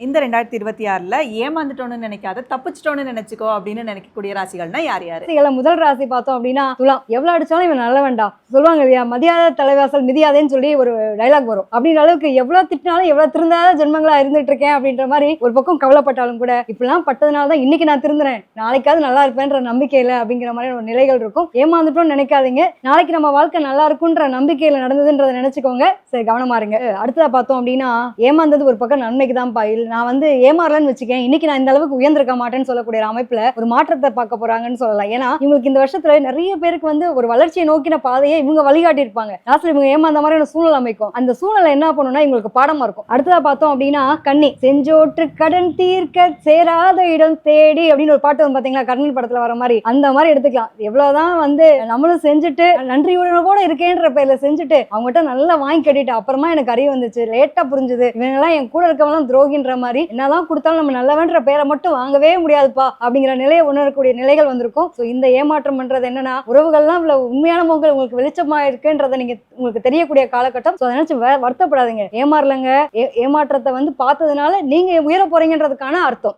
இந்த 2026ல ஏமாந்துட்டோம்னு நினைக்காத, தப்பிச்சிட்டோம்னு நினைச்சுக்கோ அப்படின்னு நினைக்கக்கூடிய ராசிகள்னா யார் யாரு? ராசிகளை முதல் ராசி பார்த்தோம் அப்படின்னா துலாம். எவ்வளவு அடிச்சாலும் இவன் நல்ல வேண்டாம் சொல்லுவாங்க இல்லையா, மதியாத தலைவாசல் மிதியாதேன்னு சொல்லி ஒரு டைலாக் வரும். அப்படின்ற அளவுக்கு எவ்வளவு திட்டினாலும் எவ்வளவு திருந்தாத ஜென்மங்களா இருந்துட்டு இருக்கேன் அப்படின்ற மாதிரி ஒரு பக்கம் கவலைப்பட்டாலும் கூட இப்பெல்லாம் பட்டதுனால தான் இன்னைக்கு நான் திருந்துறேன், நாளைக்காவது நல்லா இருப்பேன்ற நம்பிக்கையில அப்படிங்கிற மாதிரி ஒரு நிலைகள் இருக்கும். ஏமாந்துட்டோம்னு நினைக்காதீங்க, நாளைக்கு நம்ம வாழ்க்கை நல்லா இருக்குன்ற நம்பிக்கையில நடந்ததுன்றதை நினைச்சுக்கோங்க. சரி, கவனமா இருங்க. அடுத்ததா பார்த்தோம் அப்படின்னா ஏமாந்தது ஒரு பக்கம் நன்மைக்கு தான் பாயில். நான் வந்து ஏமாறலன்னு வச்சுக்கேன், இன்னைக்கு நான் இந்த அளவுக்கு உயர்ந்திருக்க மாட்டேன்னு சொல்லக்கூடிய அமைப்புல ஒரு மாற்றத்தை பார்க்க போறாங்கன்னு சொல்லலாம். ஏன்னா இவங்களுக்கு இந்த வருஷத்துல நிறைய பேருக்கு வந்து ஒரு வளர்ச்சியை நோக்கின பாதையை இவங்க வழிகாட்டி இருப்பாங்க. லாஸ்ட்ல இவங்க ஏமாந்த மாதிரியான சூழ்நிலை அமைக்கும். அந்த சூழ்நிலை என்ன பண்ணும்னா இவங்களுக்கு பாடமா இருக்கும். அடுத்ததா பார்த்தோம் அப்படின்னா கன்னி. செஞ்சோற்று கடன் தீர்க்க சேராத இடம் தேடி அப்படின்னு ஒரு பாட்டு வந்து பாத்தீங்களா, கர்ணன் படத்துல வர மாதிரி அந்த மாதிரி எடுத்துக்கலாம். எவ்வளவுதான் வந்து நம்மளும் செஞ்சுட்டு நன்றியுடனோட இருக்கேன்ற பேர்ல செஞ்சுட்டு அவங்ககிட்ட நல்லா வாங்கி கட்டிட்டு அப்புறமா எனக்கு அறிவு வந்துச்சு, லேட்டா புரிஞ்சுது இவங்க எல்லாம் என் கூட இருக்கவங்களாம் துரோகின்ற மாதிரி, என்னதான் கொடுத்தாலும் நம்ம நல்லவன்ற பேரை மட்டும் வாங்கவே முடியாதுப்பா அப்படிங்கிற நிலையை உணரக்கூடிய நிலைகள் வந்திருக்கும். ஸோ இந்த ஏமாற்றம் பண்றது என்னன்னா உறவுகள்லாம் இவ்வளவு உண்மையான முகங்கள் உங்களுக்கு வெளிச்சமா இருக்குன்றதை நீங்க உங்களுக்கு தெரியக்கூடிய காலகட்டம். ஸோ அதை நினைச்சு வருத்தப்படாதீங்க. ஏமாறலங்க, ஏமாற்றத்தை வந்து பார்த்ததுனால நீங்க உயர போறீங்கன்றதுக்கான அர்த்தம்.